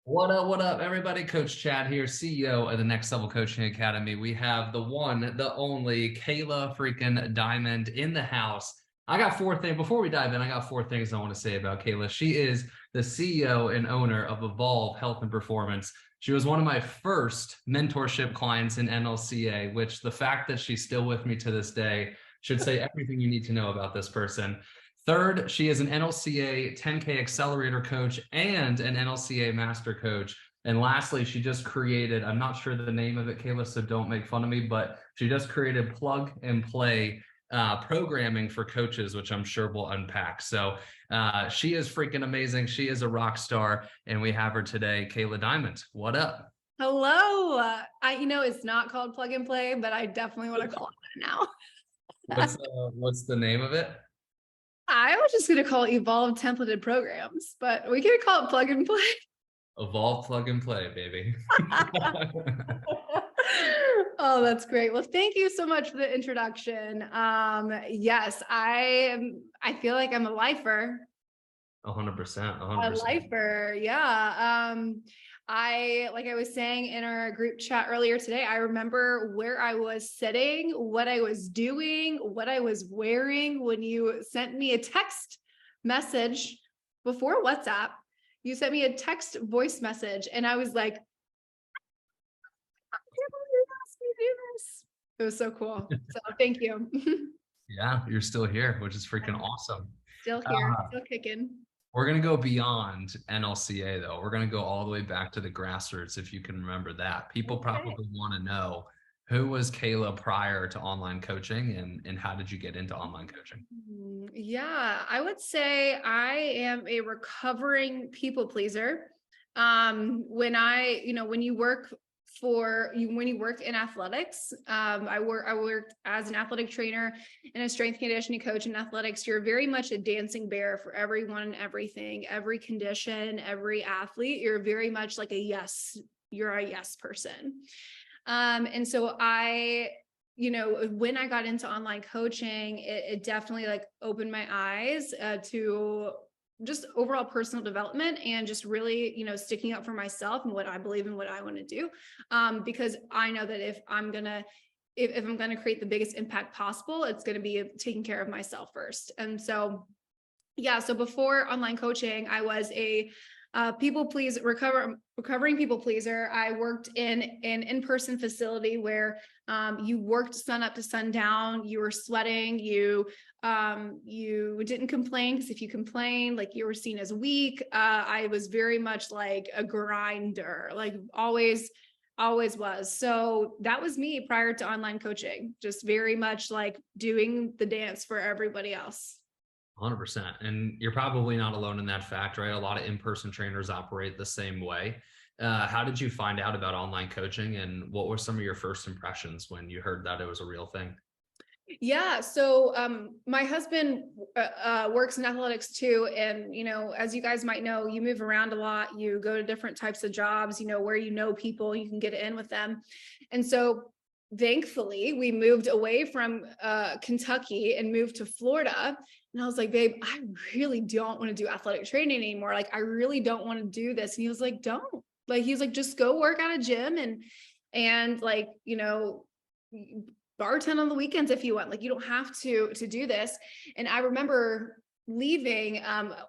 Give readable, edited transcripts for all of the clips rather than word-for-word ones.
What up, everybody? Coach Chad here, CEO of the Next Level Coaching Academy. We have the one, the only Kayla freaking Diamond in the house. I got four things. Before we dive in, I got four things I want to say about Kayla. She is the CEO and owner of Evolve Health and Performance. She was one of my first mentorship clients in NLCA, which the fact that she's still with me to this day should say everything you need to know about this person. Third, she is an NLCA 10K accelerator coach and an NLCA master coach. And lastly, she just created, I'm not sure the name of it, Kayla, so don't make fun of me, but she just created plug and play programming for coaches, which I'm sure we'll unpack. So she is freaking amazing. She is a rock star. And we have her today, Kayla Diamond. What up? Hello. It's not called plug and play, but I definitely want to call it now. What's the name of it? I was just going to call it Evolved Templated Programs, but we can call it plug and play. Evolve, plug and play, baby. Oh, that's great. Well, thank you so much for the introduction. Yes, I feel like I'm a lifer. 100%, A 100%. lifer, yeah. Like I was saying in our group chat earlier today, I remember where I was sitting, what I was doing, what I was wearing when you sent me a text message before WhatsApp. You sent me a text voice message, and I was like, I can't believe you asked me to do this. It was so cool. So thank you. Yeah, you're still here, which is freaking awesome. Still here, Uh, still kicking. we're going to go beyond NLCA, though. We're going to go all the way back to the grassroots, if you can remember that. People Okay. probably want to know, who was Kayla prior to online coaching, and how did you get into online coaching? Yeah, I would say I am a recovering people pleaser. When you work when you work in athletics, I worked as an athletic trainer and a strength conditioning coach in athletics. You're very much a dancing bear for everyone and everything, every condition, every athlete. You're very much like you're a yes person. And so when I got into online coaching, it definitely like opened my eyes to just overall personal development and just really, sticking up for myself and what I believe in, what I want to do. Because I know that if I'm going to create the biggest impact possible, it's going to be taking care of myself first. And so, yeah, so before online coaching, I was a recovering people pleaser. I worked in an in-person facility where you worked sun up to sundown. You were sweating. You didn't complain, because if you complained, like, you were seen as weak. I was very much like a grinder, like always was. So that was me prior to online coaching, just very much like doing the dance for everybody else. 100%. And you're probably not alone in that fact, right? A lot of in-person trainers operate the same way. How did you find out about online coaching, and what were some of your first impressions when you heard that it was a real thing? Yeah. So my husband works in athletics too. And, as you guys might know, you move around a lot. You go to different types of jobs, where people, you can get in with them. And so thankfully, we moved away from Kentucky and moved to Florida. And I was like, babe, I really don't want to do athletic training anymore. Like, I really don't want to do this. And he was like, don't. Like, he was like, just go work at a gym and like, bartend on the weekends if you want. Like, you don't have to do this. And I remember leaving.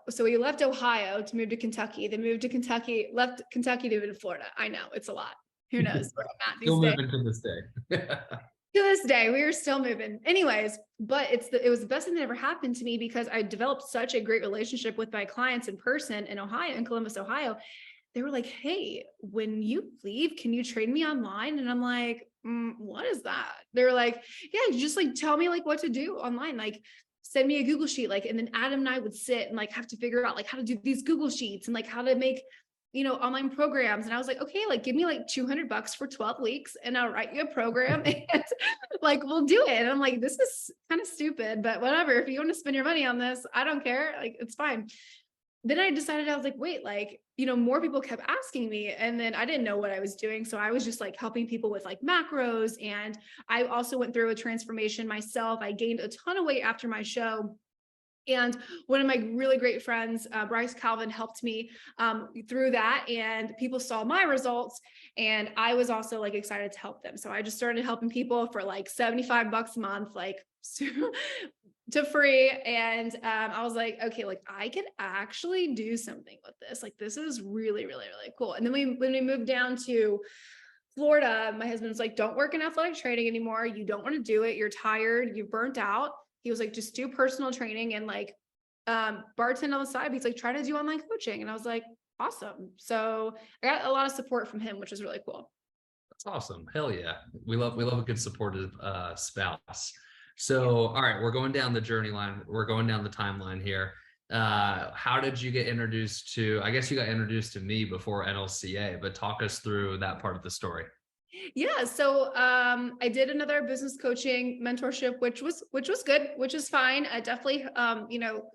So we left Ohio to move to Kentucky, then moved to Kentucky, left Kentucky to move to Florida. I know it's a lot. Who knows where I'm at these Still days. moving to this day. To this day, we are still moving. Anyways, but it was the best thing that ever happened to me, because I developed such a great relationship with my clients in person in Ohio, in Columbus, Ohio. They were like, hey, when you leave, can you train me online? And I'm like, what is that? They're like, yeah, you just like tell me like what to do online. Like, send me a Google sheet. Like, and then Adam and I would sit and like have to figure out like how to do these Google sheets and like how to make, online programs. And I was like, okay, like give me like $200 for 12 weeks and I'll write you a program and like, we'll do it. And I'm like, this is kind of stupid, but whatever. If you want to spend your money on this, I don't care. Like, it's fine. Then I decided, I was like, wait, like, more people kept asking me, and then I didn't know what I was doing. So I was just like helping people with like macros. And I also went through a transformation myself. I gained a ton of weight after my show. And one of my really great friends, Bryce Calvin, helped me through that, and people saw my results, and I was also like excited to help them. So I just started helping people for like $75 a month, like to free. And I was like, okay, like I could actually do something with this. Like this is really, really, really cool. And then when we moved down to Florida, my husband's like, don't work in athletic training anymore. You don't want to do it. You're tired. You're burnt out. He was like, just do personal training and like bartend on the side. He's like, try to do online coaching. And I was like, awesome. So I got a lot of support from him, which was really cool. That's awesome. Hell yeah. We love a good supportive spouse. So, all right, we're going down the journey line. We're going down the timeline here. How did you get introduced to, I guess you got introduced to me before NLCA, but talk us through that part of the story. Yeah. So I did another business coaching mentorship, which was good, which is fine. I definitely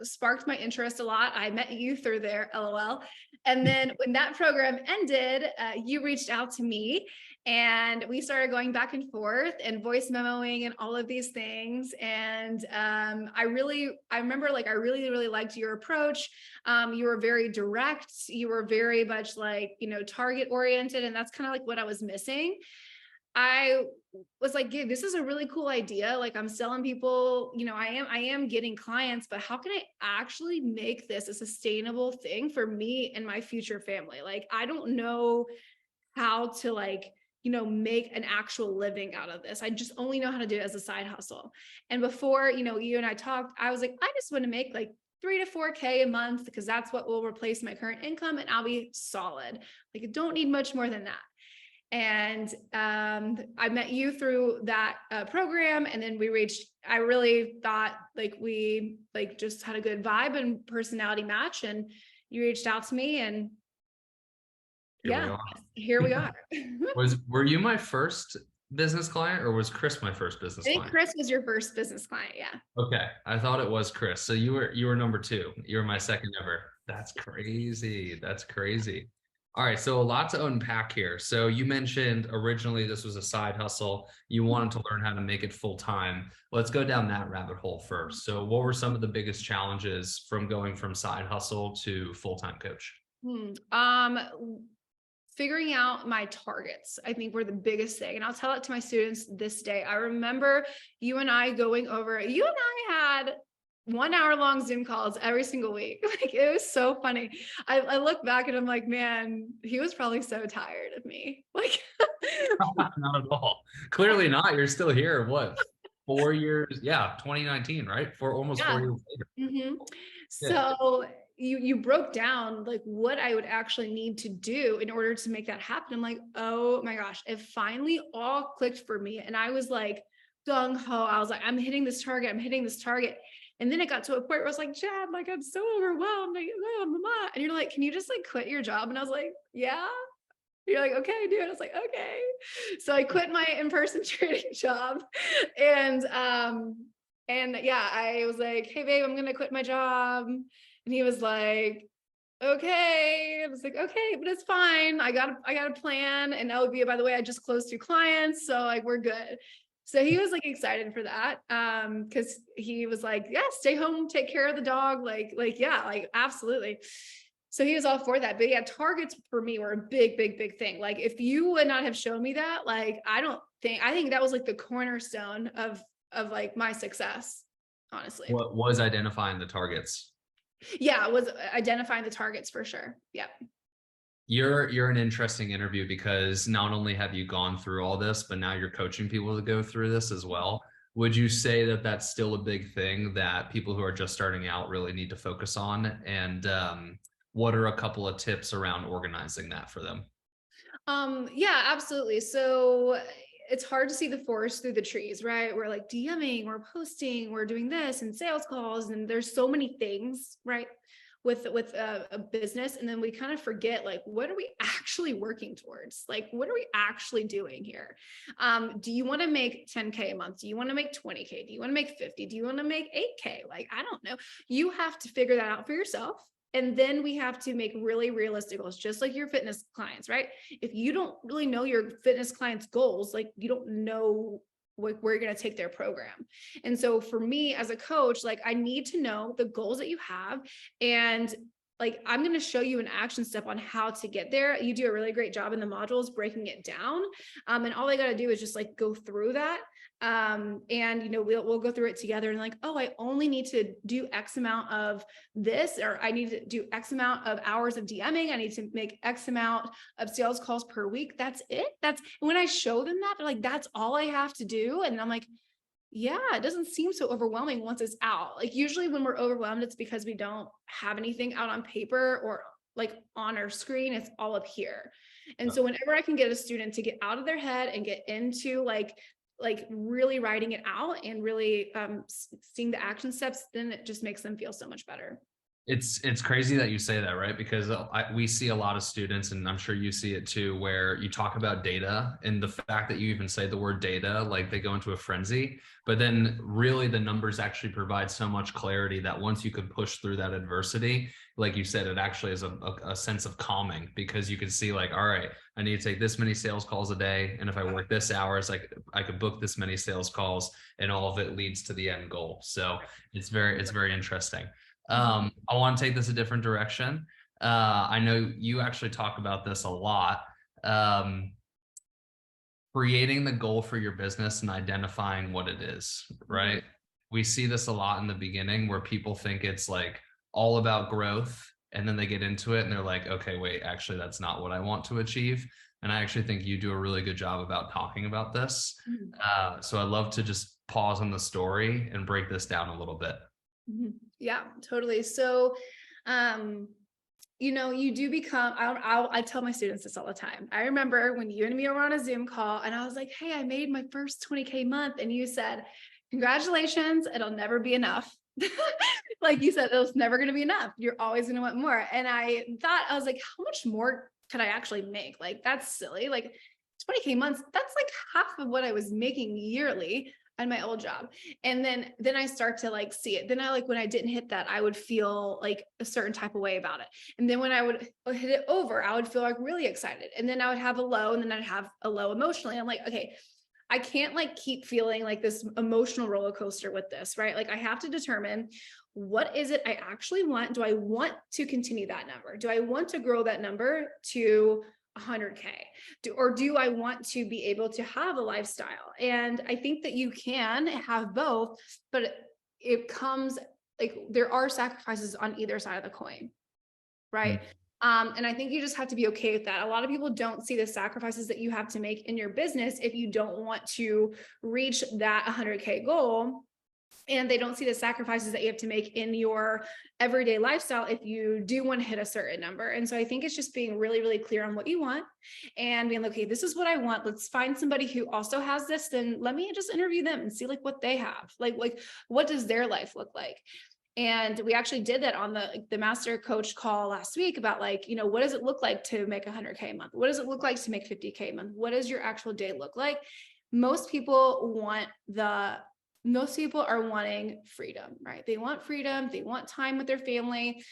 sparked my interest a lot. I met you through there, LOL. And then when that program ended, you reached out to me and we started going back and forth and voice memoing and all of these things. And I remember like I really, really liked your approach. You were very direct. You were very much like, target oriented. And that's kind of like what I was missing. I was like, yeah, this is a really cool idea. Like I'm selling people, I am getting clients, but how can I actually make this a sustainable thing for me and my future family? Like, I don't know how to make an actual living out of this. I just only know how to do it as a side hustle. And before, you and I talked, I was like, I just want to make like 3 to 4K a month because that's what will replace my current income and I'll be solid. Like I don't need much more than that. And I met you through that program. And then I really thought like we just had a good vibe and personality match. And you reached out to me and here we are. Were you my first business client or was Chris my first business I think client? Chris was your first business client. Yeah. Okay. I thought it was Chris. So you were number 2. You were my second ever. That's crazy. That's crazy. All right. So a lot to unpack here. So you mentioned originally this was a side hustle. You wanted to learn how to make it full time. Let's go down that rabbit hole first. So what were some of the biggest challenges from going from side hustle to full-time coach? Figuring out my targets, I think were the biggest thing. And I'll tell it to my students this day. I remember you and I had 1 hour long Zoom calls every single week. Like it was so funny. I look back and I'm like, man, he was probably so tired of me. Like Not at all. Clearly not. You're still here. What? 4 years? Yeah, 2019, right? For almost 4 years later. Mm-hmm. So you broke down like what I would actually need to do in order to make that happen. I'm like, oh my gosh, it finally all clicked for me. And I was like gung ho. I was like, I'm hitting this target. I'm hitting this target. And then it got to a point where I was like, Chad, like, I'm so overwhelmed. Like, and you're like, can you just like quit your job? And I was like, yeah. You're like, okay, dude. I was like, okay. So I quit my in-person training job. And yeah, I was like, hey babe, I'm going to quit my job. And he was like, okay. I was like, okay, but it's fine. I got a plan. And by the way, I just closed 2 clients. So like, we're good. So he was like excited for that. Cause he was like, yeah, stay home, take care of the dog. Yeah, like absolutely. So he was all for that. But yeah, targets for me were a big, big, big thing. Like if you would not have shown me that, like, I think that was like the cornerstone of like my success, honestly. What was identifying the targets? Yeah, it was identifying the targets for sure. Yeah. You're an interesting interview because not only have you gone through all this, but now you're coaching people to go through this as well. Would you say that that's still a big thing that people who are just starting out really need to focus on? And what are a couple of tips around organizing that for them? Yeah, absolutely. So it's hard to see the forest through the trees, right? We're like DMing, we're posting, we're doing this and sales calls, and there's so many things, right? With a business. And then we kind of forget, like, what are we actually working towards? Like, what are we actually doing here? Do you want to make 10K a month? Do you want to make 20K? Do you want to make 50? Do you want to make 8K? Like, I don't know. You have to figure that out for yourself. And then we have to make really realistic goals, just like your fitness clients, right? If you don't really know your fitness clients' goals, like you don't know where you're going to take their program. And so for me as a coach, like I need to know the goals that you have, and like, I'm going to show you an action step on how to get there. You do a really great job in the modules, breaking it down. And all I got to do is just like go through that. And, you know, we'll go through it together and like, oh, I only need to do X amount of this, or I need to do X amount of hours of DMing. I need to make X amount of sales calls per week. That's it. When I show them that, they're like, that's all I have to do. And I'm like, yeah, it doesn't seem so overwhelming once it's out. Like usually when we're overwhelmed, it's because we don't have anything out on paper or like on our screen. It's all up here. And so whenever I can get a student to get out of their head and get into like really writing it out and really seeing the action steps, then it just makes them feel so much better. It's crazy that you say that, right? Because we see a lot of students, and I'm sure you see it too, where you talk about data, and the fact that you even say the word data, like they go into a frenzy. But then really the numbers actually provide so much clarity that once you could push through that adversity, like you said, it actually is a sense of calming, because you can see like, all right, I need to take this many sales calls a day. And if I work this hours, like I could book this many sales calls, and all of it leads to the end goal. So it's very interesting. I want to take this a different direction. I know you actually talk about this a lot. Creating the goal for your business and identifying what it is, right? Mm-hmm. We see this a lot in the beginning where people think it's like all about growth, and then they get into it and they're like, okay, wait, actually, that's not what I want to achieve. And I actually think you do a really good job about talking about this. Mm-hmm. So I'd love to just pause on the story and break this down a little bit. Yeah, totally. So, you know, you do become, I tell my students this all the time. I remember when you and me were on a Zoom call and I was like, hey, I made my first 20K month. And you said, congratulations, it'll never be enough. Like you said, it's never going to be enough. You're always going to want more. And I was like, how much more could I actually make? Like, that's silly. Like 20K months, that's like half of what I was making yearly on my old job. And then I start to like see it. Then I like, when I didn't hit that, I would feel like a certain type of way about it. And then when I would hit it over, I would feel like really excited. And then I would have a low, and then I'd have a low emotionally. I'm like, okay, I can't like keep feeling like this emotional roller coaster with this, right? Like I have to determine, what is it I actually want? Do I want to continue that number? Do I want to grow that number to 100K? Or do I want to be able to have a lifestyle? And I think that you can have both, but it comes like there are sacrifices on either side of the coin, right? And I think you just have to be okay with that. A lot of people don't see the sacrifices that you have to make in your business if you don't want to reach that 100K goal. And they don't see the sacrifices that you have to make in your everyday lifestyle if you do want to hit a certain number. And so I think it's just being really, really clear on what you want and being like, okay, this is what I want. Let's find somebody who also has this. Then let me just interview them and see like what they have. Like what does their life look like? And we actually did that on the master coach call last week about like, you know, what does it look like to make 100K a month? What does it look like to make 50K a month? What does your actual day look like? Most people are wanting freedom, right? They want freedom. They want time with their family.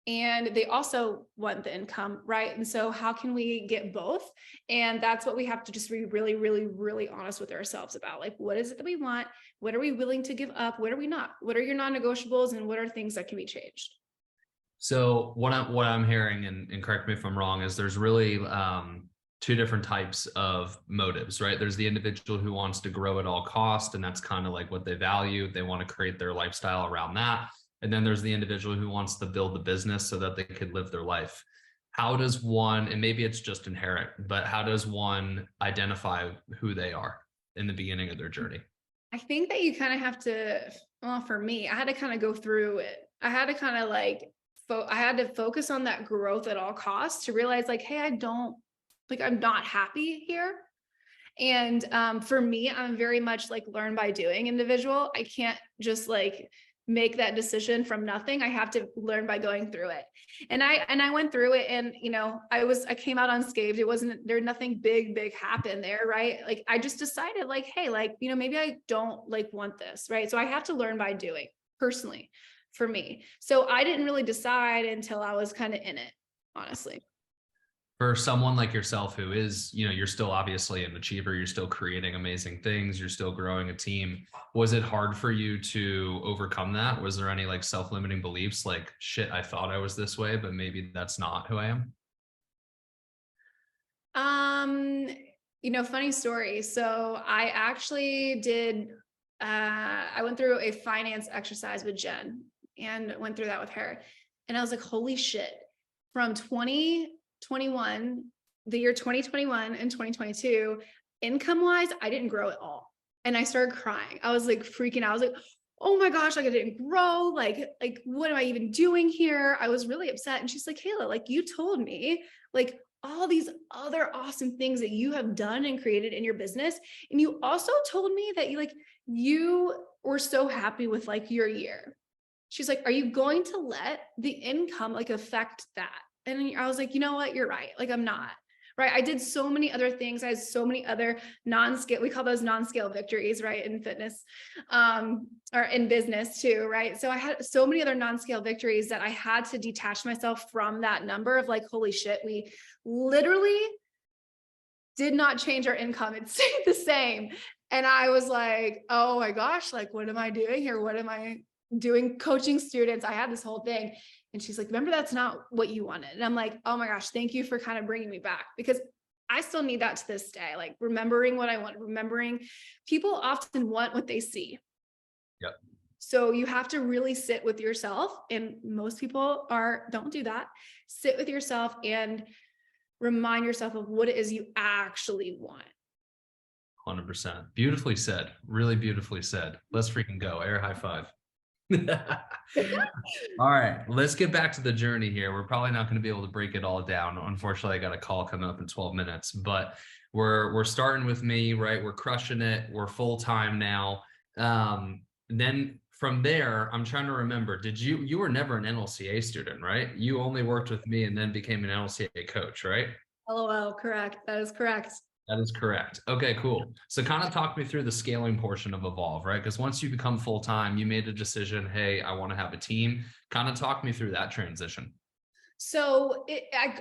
And they also want the income, right? And so how can we get both? And that's what we have to just be really, really, really honest with ourselves about. Like, what is it that we want? What are we willing to give up? What are we not? What are your non-negotiables? And what are things that can be changed? So what I'm hearing, and correct me if I'm wrong, is there's really two different types of motives, right? There's the individual who wants to grow at all cost, and that's kind of like what they value. They want to create their lifestyle around that. And then there's the individual who wants to build the business so that they could live their life. How does one, and maybe it's just inherent, but how does one identify who they are in the beginning of their journey? I think that you kind of have to, well, for me, I had to kind of go through it. I had to kind of like, I had to focus on that growth at all costs to realize like, hey, I'm not happy here. And for me, I'm very much like learn by doing individual. I can't just like make that decision from nothing. I have to learn by going through it. And I went through it, and, you know, I came out unscathed. Nothing big happened there. Right. Like I just decided like, hey, like, you know, maybe I don't like want this. Right. So I have to learn by doing personally for me. So I didn't really decide until I was kind of in it, honestly. For someone like yourself who is, you're still obviously an achiever, you're still creating amazing things, you're still growing a team. Was it hard for you to overcome that? Was there any like self-limiting beliefs like, shit, I thought I was this way, but maybe that's not who I am? Um, funny story. So I actually did, I went through a finance exercise with Jen and went through that with her. And I was like, holy shit, from 2021, the year 2021 and 2022, income wise, I didn't grow at all. And I started crying. I was like freaking out. I was like, oh my gosh, like I didn't grow. Like, what am I even doing here? I was really upset. And she's like, Kayla, like you told me, like all these other awesome things that you have done and created in your business. And you also told me that you were so happy with like your year. She's like, are you going to let the income like affect that? And I was like, you know what? You're right. Like, I'm not. Right. I did so many other things. I had so many other non-scale, we call those non-scale victories, right? In fitness, or in business too. Right. So I had so many other non-scale victories that I had to detach myself from that number of like, holy shit, we literally did not change our income. It stayed the same. And I was like, oh my gosh, like, what am I doing here? What am I doing coaching students? I had this whole thing. And she's like, remember, that's not what you wanted. And I'm like, oh my gosh, thank you for kind of bringing me back, because I still need that to this day. Like remembering what I want, remembering people often want what they see. Yep. So you have to really sit with yourself. And most people don't do that. Sit with yourself and remind yourself of what it is you actually want. 100%. Beautifully said. Really beautifully said. Let's freaking go. Air high five. All right, let's get back to the journey here. We're probably not going to be able to break it all down. Unfortunately, I got a call coming up in 12 minutes, but we're starting with me, right? We're crushing it. We're full time now. Then from there, I'm trying to remember, you were never an NLCA student, right? You only worked with me and then became an NLCA coach, right? LOL, correct. That is correct. That is correct. Okay, cool. So kind of talk me through the scaling portion of Evolve, right? Because once you become full-time, you made a decision, hey, I want to have a team. Kind of talk me through that transition. So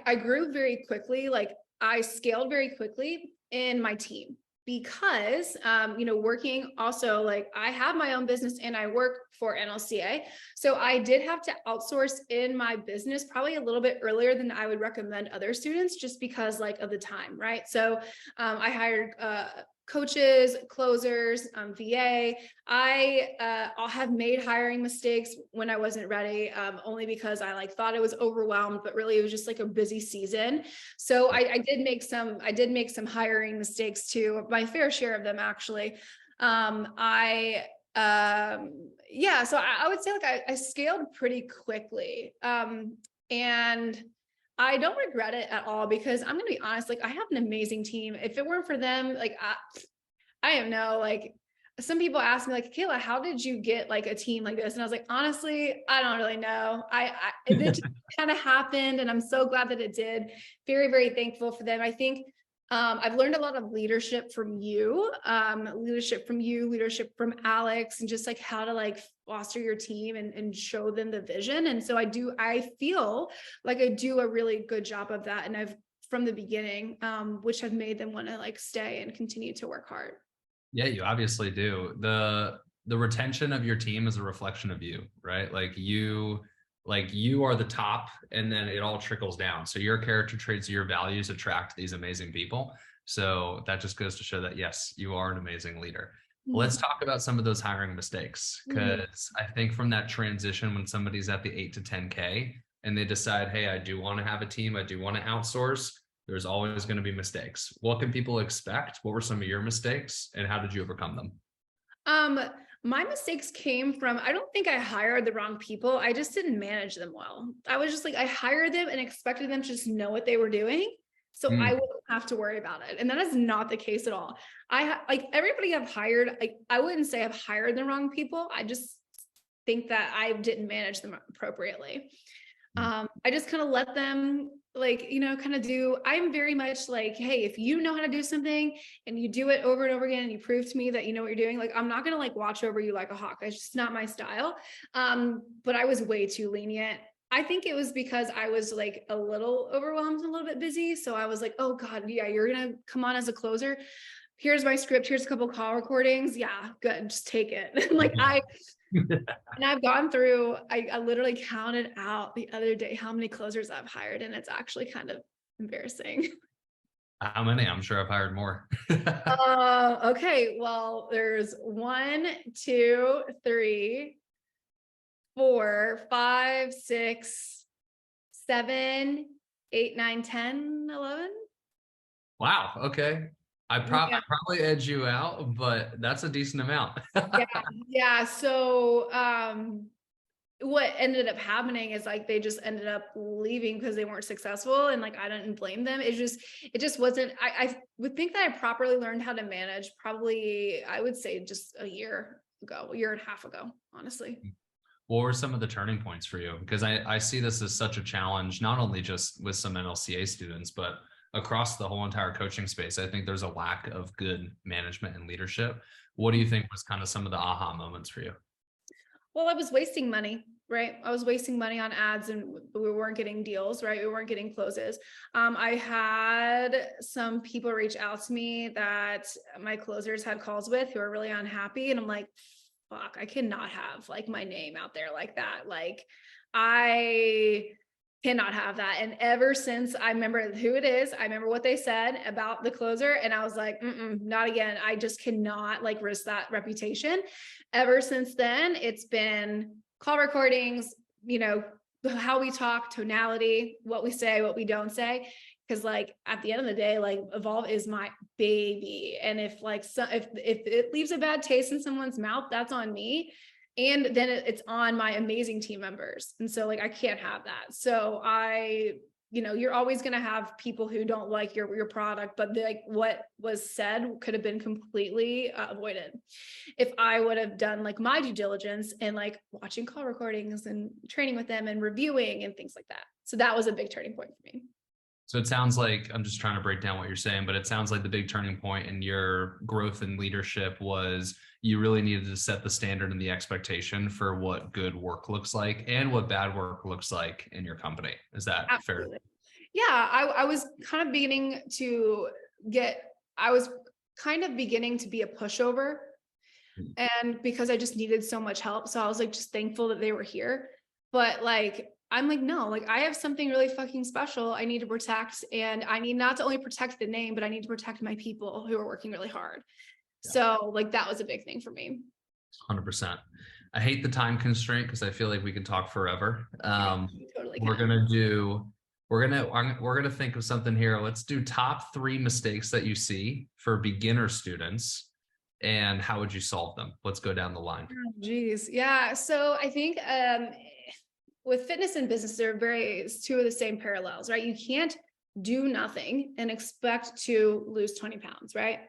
I grew very quickly. Like I scaled very quickly in my team because, working also, like I have my own business and I work for NLCA. So I did have to outsource in my business probably a little bit earlier than I would recommend other students, just because like of the time, right? So I hired coaches, closers, VA. I have made hiring mistakes when I wasn't ready, only because I like thought I was overwhelmed, but really it was just like a busy season. So I did make some hiring mistakes too, my fair share of them actually. So I would say like I scaled pretty quickly. And I don't regret it at all, because I'm going to be honest, like I have an amazing team. If it weren't for them, like I don't know, like some people ask me like, Kayla, how did you get like a team like this? And I was like, honestly, I don't really know. It just kind of happened, and I'm so glad that it did. Very, very thankful for them. I think I've learned a lot of leadership from you, leadership from Alex, and just like how to like foster your team and show them the vision. And so I feel like I do a really good job of that. And I've from the beginning, which have made them want to like stay and continue to work hard. Yeah, you obviously do. The retention of your team is a reflection of you, right? Like you are the top, and then it all trickles down. So your character traits, your values attract these amazing people. So that just goes to show that yes, you are an amazing leader. Let's talk about some of those hiring mistakes, because I think from that transition, when somebody's at the 8 to 10K and they decide, hey, I do want to have a team, I do want to outsource, there's always going to be mistakes. What can people expect? What were some of your mistakes, and how did you overcome them? My mistakes came from, I don't think I hired the wrong people. I just didn't manage them well. I was just like, I hired them and expected them to just know what they were doing, so I wouldn't have to worry about it. And that is not the case at all. Like everybody I've hired, like I wouldn't say I've hired the wrong people. I just think that I didn't manage them appropriately. I just kind of let them kind of I'm very much like, hey, if you know how to do something and you do it over and over again and you prove to me that you know what you're doing, like, I'm not going to like watch over you like a hawk. It's just not my style. But I was way too lenient I think it was because I was like a little overwhelmed, a little bit busy. So I was like, oh God, yeah, you're going to come on as a closer. Here's my script. Here's a couple call recordings. Yeah, good. Just take it. And I've gone through, I literally counted out the other day how many closers I've hired. And it's actually kind of embarrassing. How many? I'm sure I've hired more. Okay. Well, there's 1, 2, 3, 4, 5, 6, 7, 8, 9, 10, 11. Wow. Okay. I Yeah. probably edge you out, but that's a decent amount. Yeah. Yeah. So, what ended up happening is like they just ended up leaving because they weren't successful, and like I didn't blame them. It just wasn't. I would think that I properly learned how to manage probably, I would say, just a year ago, a year and a half ago, honestly. What were some of the turning points for you? Because I see this as such a challenge, not only just with some NLCA students, but across the whole entire coaching space. I think there's a lack of good management and leadership. What do you think was kind of some of the aha moments for you? Well, I was wasting money, right? I was wasting money on ads and we weren't getting deals, right? We weren't getting closes. I had some people reach out to me that my closers had calls with who are really unhappy. And I'm like, fuck, I cannot have like my name out there like that. Like I cannot have that. And ever since I remember who it is, I remember what they said about the closer, and I was like, not again. I just cannot like risk that reputation. Ever since then, it's been call recordings, how we talk, tonality, what we say, what we don't say. Because like at the end of the day, like Evolve is my baby. And if like if it leaves a bad taste in someone's mouth, that's on me. And then it's on my amazing team members. And so like I can't have that. So you're always going to have people who don't like your product, but like what was said could have been completely avoided if I would have done like my due diligence and like watching call recordings and training with them and reviewing and things like that. So that was a big turning point for me. So it sounds like, I'm just trying to break down what you're saying, but it sounds like the big turning point in your growth and leadership was you really needed to set the standard and the expectation for what good work looks like and what bad work looks like in your company. Is that Absolutely. fair? Yeah, I was kind of beginning to I was kind of beginning to be a pushover. And because I just needed so much help. So I was like just thankful that they were here. But like, I'm like, no, like I have something really fucking special I need to protect. And I need not to only protect the name, but I need to protect my people who are working really hard. Yeah. So like that was a big thing for me. 100%. I hate the time constraint because I feel like we can talk forever. Totally We're gonna think of something here. Let's do top 3 mistakes that you see for beginner students, and how would you solve them? Let's go down the line. Oh, geez. Yeah. So I think with fitness and business, it's 2 of the same parallels, right? You can't do nothing and expect to lose 20 pounds, right?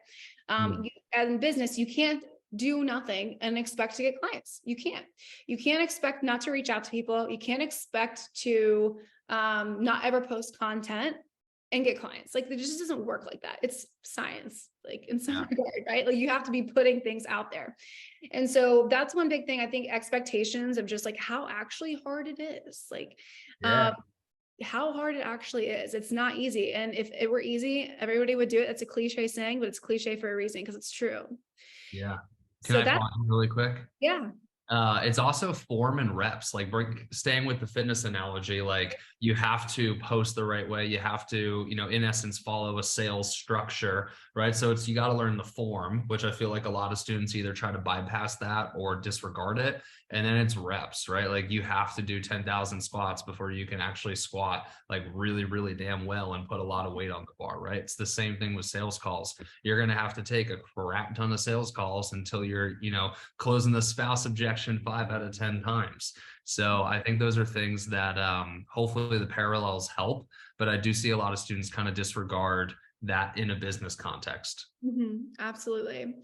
And in business, you can't do nothing and expect to get clients. You can't expect not to reach out to people. You can't expect to not ever post content and get clients. Like it just doesn't work like that. It's science, like in some regard, right? Like you have to be putting things out there. And so that's one big thing. I think expectations of just like how actually hard it is. Like how hard it actually is. It's not easy. And if it were easy, everybody would do it. It's a cliche saying, but it's cliche for a reason because it's true. Yeah. Can So I pause really quick? Yeah. It's also form and reps, like staying with the fitness analogy, like you have to post the right way. You have to, in essence, follow a sales structure, right? So you got to learn the form, which I feel like a lot of students either try to bypass that or disregard it. And then it's reps, right? Like you have to do 10,000 squats before you can actually squat like really, really damn well and put a lot of weight on the bar, right? It's the same thing with sales calls. You're going to have to take a crap ton of sales calls until you're, closing the spouse objection 5 out of 10 times. So I think those are things that hopefully the parallels help, but I do see a lot of students kind of disregard that in a business context. Absolutely.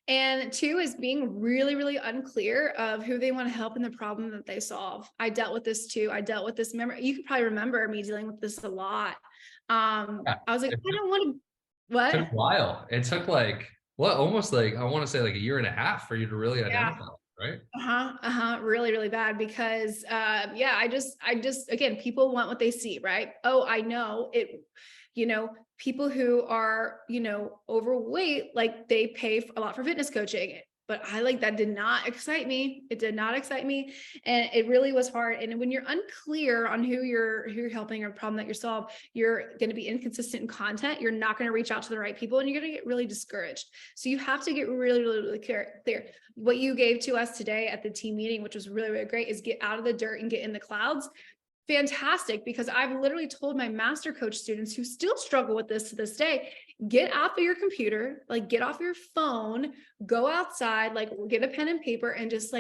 And 2 is being really, really unclear of who they want to help in the problem that they solve. I dealt with this too. You could probably remember me dealing with this a lot. I was like, I don't want to, what? It took a while. It took almost like, I want to say like a year and a half for you to really identify. right? Really, really bad because, yeah, I just, again, people want what they see, right? Oh, I know it, you know, people who are, overweight, like they pay a lot for fitness coaching, but I like that did not excite me. It did not excite me. And it really was hard. And when you're unclear on who you're helping or problem that you solve, you're going to be inconsistent in content. You're not going to reach out to the right people and you're going to get really discouraged. So you have to get really, really, really clear. What you gave to us today at the team meeting, which was really, really great, is get out of the dirt and get in the clouds. Fantastic, because I've literally told my master coach students who still struggle with this to this day, get off of your computer, like get off your phone, go outside, like get a pen and paper and just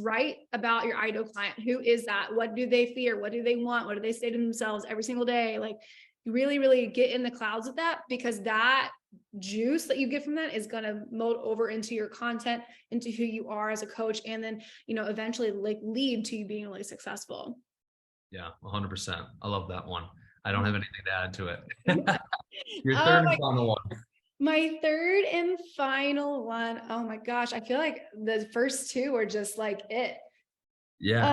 write about your ideal client. Who is that? What do they fear? What do they want? What do they say to themselves every single day? Like really, really get in the clouds with that, because that juice that you get from that is going to mold over into your content, into who you are as a coach, and then, eventually like lead to you being really successful. Yeah, 100%. I love that one. I don't have anything to add to it. Your Oh third and final one. My third and final one. Oh my gosh. I feel like the first two are just like it. Yeah.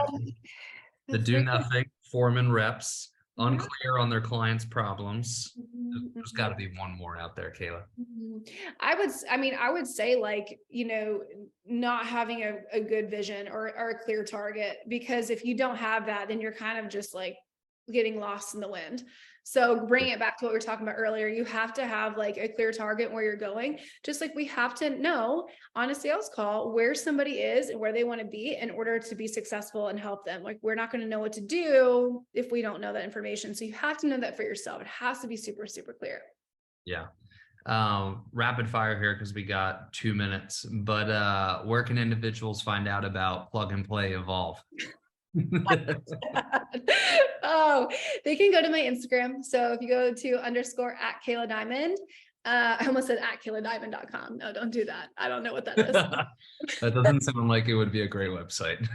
The do freaking- nothing, foreman reps, Yeah. unclear on their clients' problems. There's Mhm. got to be one more out there, Kayla. I would say like, not having a good vision or a clear target, because if you don't have that, then you're kind of just like getting lost in the wind. So bringing it back to what we were talking about earlier, you have to have like a clear target where you're going, just like we have to know on a sales call where somebody is and where they want to be in order to be successful and help them. Like we're not going to know what to do if we don't know that information. So you have to know that for yourself. It has to be super, super clear. Yeah. Rapid fire here because we got 2 minutes, but where can individuals find out about Plug and Play Evolve? Oh, they can go to my Instagram. So if you go to _ at Kayla Diamond, I almost said at KaylaDiamond.com. No, don't do that. I don't know what that is. That doesn't sound like it would be a great website.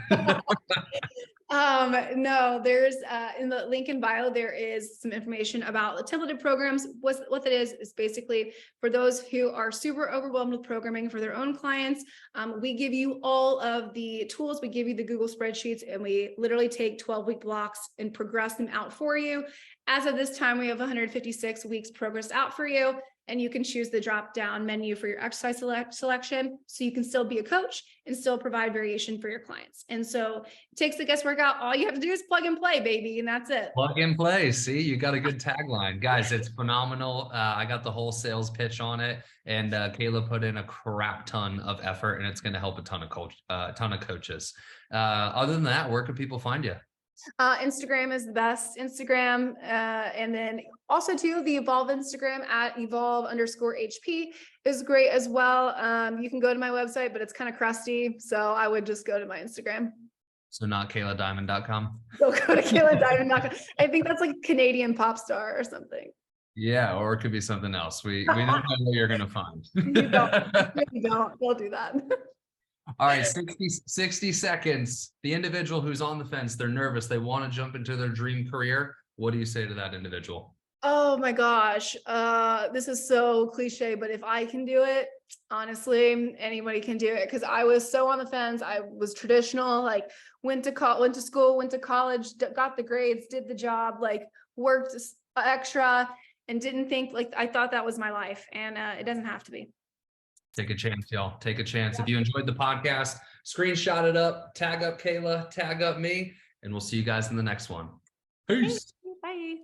No, there's in the link in bio, there is some information about the templated programs. What that is basically for those who are super overwhelmed with programming for their own clients. We give you all of the tools. We give you the Google spreadsheets, and we literally take 12-week blocks and progress them out for you. As of this time, we have 156 weeks progressed out for you. And you can choose the drop-down menu for your exercise selection. So you can still be a coach and still provide variation for your clients. And so it takes the guesswork out. All you have to do is plug and play, baby. And that's it. Plug and play. See, you got a good tagline. Guys, it's phenomenal. I got the whole sales pitch on it. And Kayla put in a crap ton of effort, and it's going to help a ton of coaches. Other than that, where can people find you? Instagram is the best. Instagram, and then also too the Evolve Instagram at Evolve_HP is great as well. You can go to my website, but it's kind of crusty, so I would just go to my Instagram. So not KaylaDiamond.com. Go to KaylaDiamond.com. I think that's like Canadian pop star or something. Yeah, or it could be something else. We don't know what you're gonna find. You don't. They'll do that. All right, 60 seconds. The individual who's on the fence, they're nervous, they want to jump into their dream career. What do you say to that individual? Oh my gosh. This is so cliche, but if I can do it, honestly, anybody can do it. Because I was so on the fence. I was traditional, like went to school, went to college, got the grades, did the job, like worked extra, and didn't think like I thought that was my life. And it doesn't have to be. Take a chance, y'all. Take a chance. If you enjoyed the podcast, screenshot it up, tag up Kayla, tag up me, and we'll see you guys in the next one. Peace. Bye.